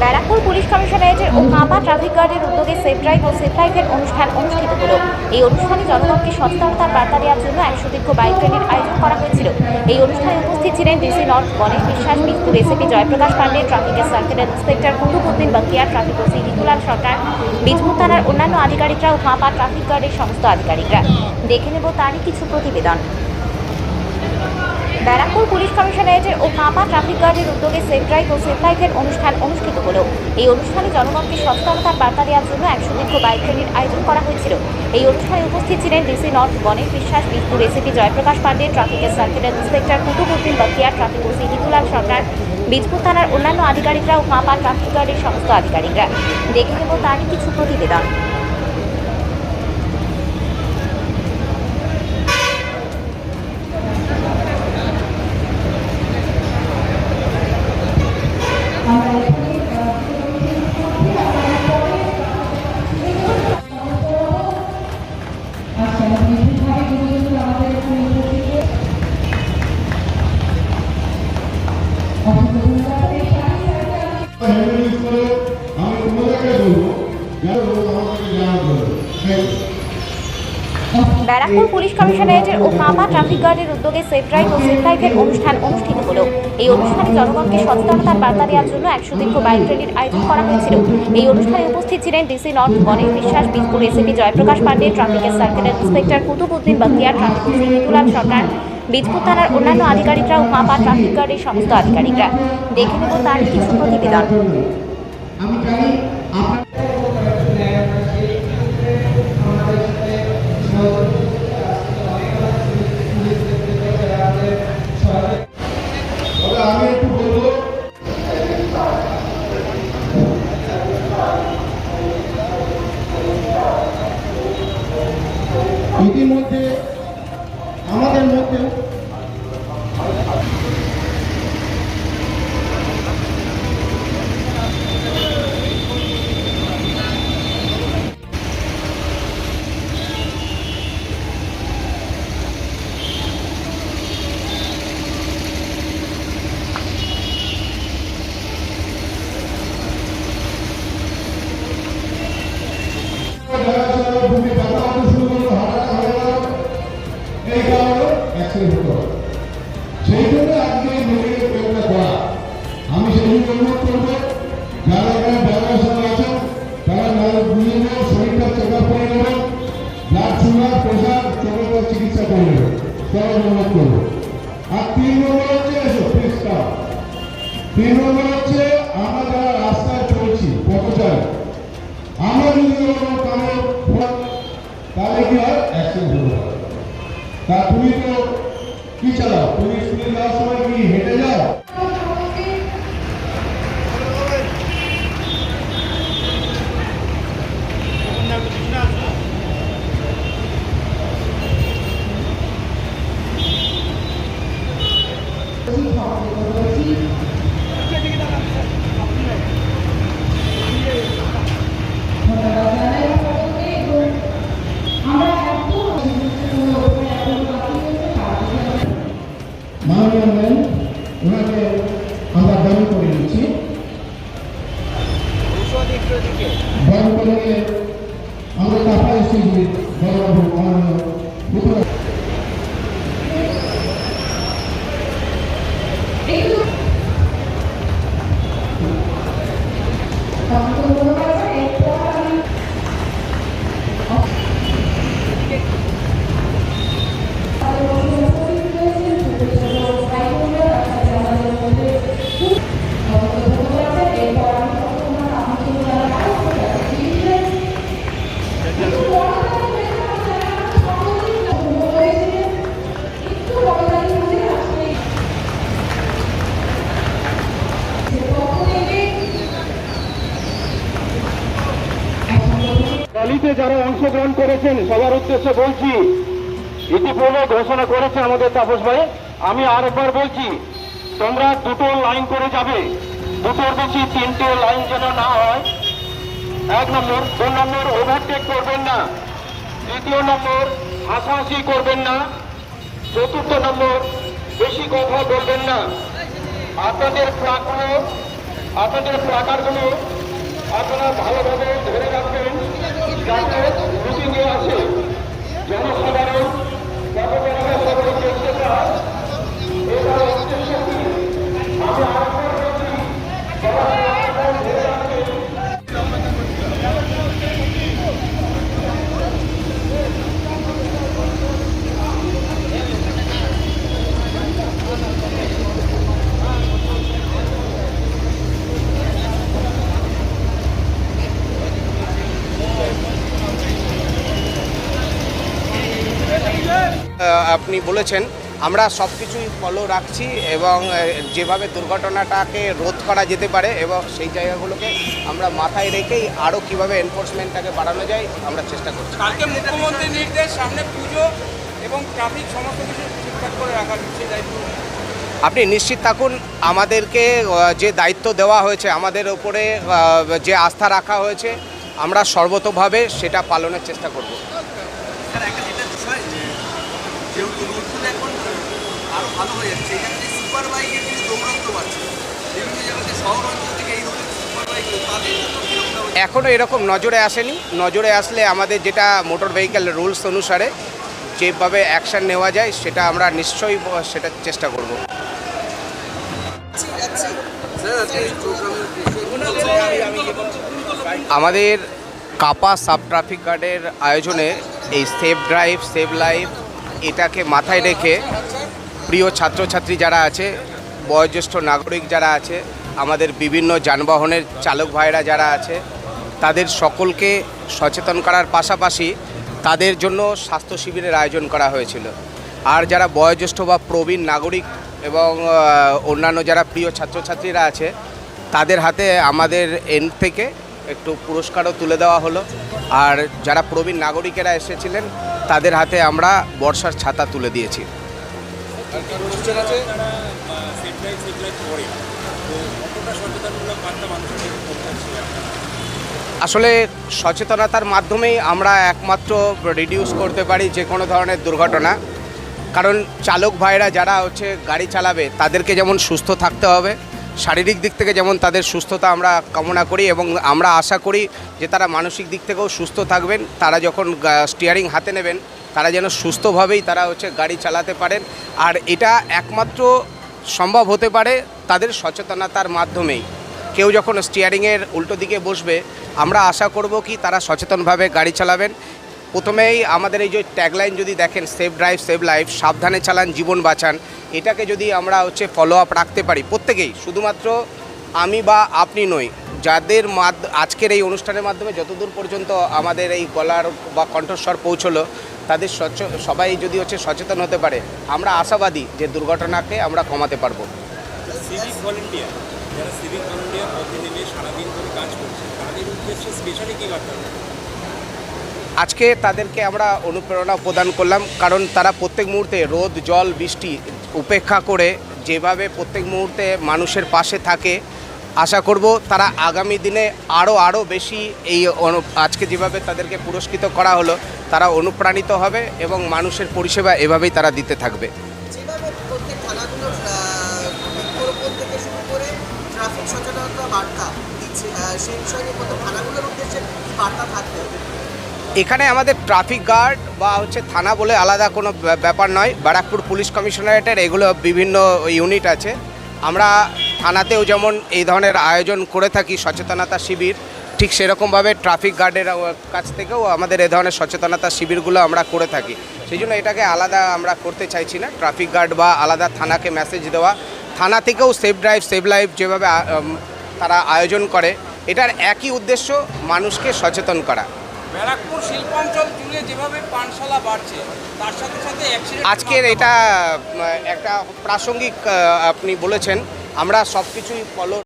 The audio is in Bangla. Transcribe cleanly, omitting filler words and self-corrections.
ব্যারাকপুর পুলিশ কমিশনারেটের ও কাঁপা ট্রাফিক গার্ডের উদ্যোগে সেফ ড্রাইভ ও সেফ লাইফের অনুষ্ঠান অনুষ্ঠিত হলো। এই অনুষ্ঠানে জনগণকে সচেতনতার বার্তা দেওয়ার জন্য 100 দীর্ঘ বাইক র্যালির আয়োজন করা হয়েছিল। এই অনুষ্ঠানে উপস্থিত ছিলেন ডিসি নর্থ গণেশ বিশ্বাস, বীজপুর এসিপি জয়প্রকাশ পান্ডে, ট্রাফিকের circle inspector Qutubuddin Bakhtiyar, traffic OC Ritulal Sarkar, Bijpur থানার অন্যান্য আধিকারিকরা ও কাঁপা ট্রাফিক গার্ডের সমস্ত আধিকারিকরা। দেখে নেব তারই কিছু প্রতিবেদন। ব্যারাকপুর পুলিশ কমিশনারেটের ও কাঁপা ট্রাফিক গার্ডের উদ্যোগে সেফ ড্রাইভ ও সেফ লাইফের অনুষ্ঠান অনুষ্ঠিত হলো। এই অনুষ্ঠানে জনগণকে সচেতনতার বার্তা দেওয়ার জন্য 100 দীর্ঘ বাইক র্যালির আয়োজন করা হয়েছিল। এই অনুষ্ঠানে উপস্থিত ছিলেন ডিসি নর্থ গণেশ বিশ্বাস, বীজপুর এসিপি জয়প্রকাশ পান্ডে, ট্রাফিকের circle inspector Qutubuddin Bakhtiyar, traffic OC Ritulal Sarkar, Bijpur থানার অন্যান্য আধিকারিকরা ও কাঁপা ট্রাফিক গার্ডের সমস্ত আধিকারিকরা। দেখে নেব তারই কিছু প্রতিবেদন। ব্যারাকপুর পুলিশ কমিশনারেটের ও কাঁপা ট্রাফিক গার্ডের উদ্যোগে সেফ ড্রাইভ ও সেফ লাইফের অনুষ্ঠান অনুষ্ঠিত হলো। এই অনুষ্ঠানে জনগণকে সচেতনতার বার্তা দেওয়ার জন্য 100 দীর্ঘ বাইক র্যালির আয়োজন করা হয়েছিল। এই অনুষ্ঠানে উপস্থিত ছিলেন ডিসি নর্থ গণেশ বিশ্বাস, বীজপুর এসিপি জয়প্রকাশ পান্ডে, ট্রাফিকের circle inspector Qutubuddin Bakhtiyar, traffic OC Ritulal Sarkar, Bijpur থানার অন্যান্য আধিকারিকরা ও কাঁপা ট্রাফিক গার্ডের সমস্ত আধিকারিকরা। দেখে নেব তারই কিছু প্রতিবেদন। ইতিমধ্যে আমাদের মধ্যে সেই জন্য আজকে মেডিকেল ক্যাম্পটা করা। আমি সেই অনুরোধ করবো যারা ব্যবসা আছেন তারা বিভিন্ন শরীরটা চেক আপ করে নেবেন, ব্লাড সুগার প্রেশার চোখের চিকিৎসা করে নেবেন, তারা অনুরোধ করবো। আর 3 নম্বর হচ্ছে এসো প্লিজটা 3 নম্বর হচ্ছে আমরা যারা রাস্তায় চলছি পথচারী, আমরা যদি কোনো কারো তাহলে কি হয় অ্যাক্সিডেন্ট হতে পারে। তা তুমি তো কি চালাও, তুমি স্কুলে যাওয়ার সময় কি হেঁটে যাও? ওনাকে আমরা বরণ করে নিচ্ছি। বরণ করে আমরা কাপড় এসেছি র্যালিতে যারা অংশগ্রহণ করেছেন সবার উদ্দেশ্যে বলছি, ইতিপূর্বে ঘোষণা করেছে আমাদের তাপস ভাই, আমি আরেকবার বলছি, তোমরা 2টো লাইন করে যাবে, 2টোর বেশি 3টে লাইন যেন না হয়। 1 নম্বর। 2 নম্বর ওভারটেক করবেন না। 3য় নম্বর হাসাহাসি করবেন না। 4র্থ নম্বর বেশি কথা বলবেন না। আপনাদের প্রাপ্য আপনাদের প্লাকারগুলো আপনারা ভালোভাবে ধরে রাখবেন, যাতে রুটি নিয়ে আসে জনসাধারণ পথচারীরা সকলে দেখতে পায়। এটার উদ্দেশ্য কি? আমি আরেকবার বলছি, সবাই প্লাকারটা ধরে রাখবেন। আপনি বলেছেন আমরা সব কিছুই ফলো রাখছি এবং যেভাবে দুর্ঘটনাটাকে রোধ করা যেতে পারে এবং সেই জায়গাগুলোকে আমরা মাথায় রেখেই আরও কীভাবে এনফোর্সমেন্টটাকে বাড়ানো যায় আমরা চেষ্টা করছি। কালকে মুখ্যমন্ত্রীর নির্দেশ, সামনে পুজো এবং ট্রাফিক সমস্ত কিছু ঠিকঠাক করে রাখার সেই দায়িত্ব। আপনি নিশ্চিত থাকুন, আমাদেরকে যে দায়িত্ব দেওয়া হয়েছে, আমাদের ওপরে যে আস্থা রাখা হয়েছে, আমরা সর্বতোভাবে সেটা পালনের চেষ্টা করব। স্যার, একটা যেটা বিষয় যে যেহেতু রোডগুলো এখন আরও ভালো হয়ে যাচ্ছে, এখানে যে সুপার বাইকের কিন্তু দৌরাত্ম বাড়ছে বিভিন্ন জায়গাতে, শহর অঞ্চল থেকে এই রোডের সুপার বাইক তাদের জন্য কীরকম ব্যবস্থা? এখনও এরকম নজরে আসেনি। নজরে আসলে আমাদের যেটা মোটর ভেহিক্যাল রুলস অনুসারে যেভাবে অ্যাকশান নেওয়া যায় সেটা আমরা নিশ্চয়ই সেটা চেষ্টা করব। আমাদের কাপা সাব ট্রাফিক গার্ডের আয়োজনে এই সেফ ড্রাইভ সেভ লাইফ এটাকে মাথায় রেখে প্রিয় ছাত্রছাত্রী যারা আছে, বয়োজ্যেষ্ঠ নাগরিক যারা আছে, আমাদের বিভিন্ন যানবাহনের চালক ভাইরা যারা আছে, তাদের সকলকে সচেতন করার পাশাপাশি তাদের জন্য স্বাস্থ্য শিবিরের আয়োজন করা হয়েছিল। আর যারা বয়োজ্যেষ্ঠ বা প্রবীণ নাগরিক এবং অন্যান্য যারা প্রিয় ছাত্রছাত্রীরা আছে, তাদের হাতে আমাদের এন্ড থেকে একটু পুরস্কারও তুলে দেওয়া হলো। আর যারা প্রবীণ নাগরিকেরা এসেছিলেন তাদের হাতে আমরা বর্ষার ছাতা তুলে দিয়েছি। আসলে সচেতনতার মাধ্যমেই আমরা একমাত্র রিডিউস করতে পারি যে কোনো ধরনের দুর্ঘটনা। কারণ চালক ভাইরা যারা গাড়ি চালাবে তাদেরকে যেমন সুস্থ থাকতে হবে, শারীরিক দিক থেকে যেমন তাদের সুস্থতা আমরা কামনা করি এবং আমরা আশা করি যে তারা মানসিক দিক থেকেও সুস্থ থাকবেন। তারা যখন স্টিয়ারিং হাতে নেবেন তারা যেন সুস্থভাবেই তারা গাড়ি চালাতে পারেন। আর এটা একমাত্র সম্ভব হতে পারে তাদের সচেতনতার মাধ্যমেই। কেউ যখন স্টিয়ারিংয়ের উল্টো দিকে বসবে আমরা আশা করব কি তারা সচেতনভাবে গাড়ি চালাবেন। প্রথমেই আমাদের এই যে ট্যাগলাইন যদি দেখেন, সেফ ড্রাইভ সেভ লাইফ, সাবধানে চালান জীবন বাঁচান, এটাকে যদি আমরা ফলো আপ রাখতে পারি প্রত্যেকেই, শুধুমাত্র আমি বা আপনি নই, যাদের আজকের এই অনুষ্ঠানের মাধ্যমে যতদূর পর্যন্ত আমাদের এই গলার বা কণ্ঠস্বর পৌঁছলো, তাদের সবাই যদি সচেতন হতে পারে, আমরা আশাবাদী যে দুর্ঘটনাকে আমরা কমাতে পারবো। সিভিক ভলেন্টিয়ার, যারা সিভিক ভলেন্টিয়ার পথে নেমে সারাদিন ধরে কাজ করছে, তাদের উদ্দেশ্যে স্পেশালি কী বার্তা? আজকে তাদেরকে আমরা অনুপ্রেরণা প্রদান করলাম, কারণ তারা প্রত্যেক মুহূর্তে রোদ জল বৃষ্টি উপেক্ষা করে যেভাবে প্রত্যেক মুহূর্তে মানুষের পাশে থাকে, আশা করব তারা আগামী দিনে আরও বেশি এই আজকে যেভাবে তাদেরকে পুরস্কৃত করা হলো তারা অনুপ্রাণিত হবে এবং মানুষের পরিষেবা এভাবেই তারা দিতে থাকবে। যেভাবে প্রত্যেক থানাগুলোর বৃক্ষরোপণ থেকে শুরু করে ট্রাফিক সচেতনতা বার্তা দিচ্ছে, সেই বিষয়ে প্রত্যেক থানাগুলোর উদ্দেশ্যে কী বার্তা থাকবে? এখানে আমাদের ট্রাফিক গার্ড বা থানা বলে আলাদা কোনো ব্যাপার নয়। ব্যারাকপুর পুলিশ কমিশনারেটের এগুলো বিভিন্ন ইউনিট আছে। আমরা থানাতেও যেমন এই ধরনের আয়োজন করে থাকি সচেতনতা শিবির, ঠিক সেরকমভাবে ট্রাফিক গার্ডের কাছ থেকেও আমাদের এই ধরনের সচেতনতা শিবিরগুলো আমরা করে থাকি। সেই জন্য এটাকে আলাদা আমরা করতে চাইছি না, ট্রাফিক গার্ড বা আলাদা থানাকে মেসেজ দেওয়া। থানা থেকেও সেফ ড্রাইভ সেভ লাইফ যেভাবে তারা আয়োজন করে, এটার একই উদ্দেশ্য মানুষকে সচেতন করা। ব্যারাকপুর শিল্পাঞ্চল জুড়ে যেভাবে পানশালা বাড়ছে, তার সাথে সাথে আজকের এটা একটা প্রাসঙ্গিক আপনি বলেছেন। আমরা সব কিছুই ফলো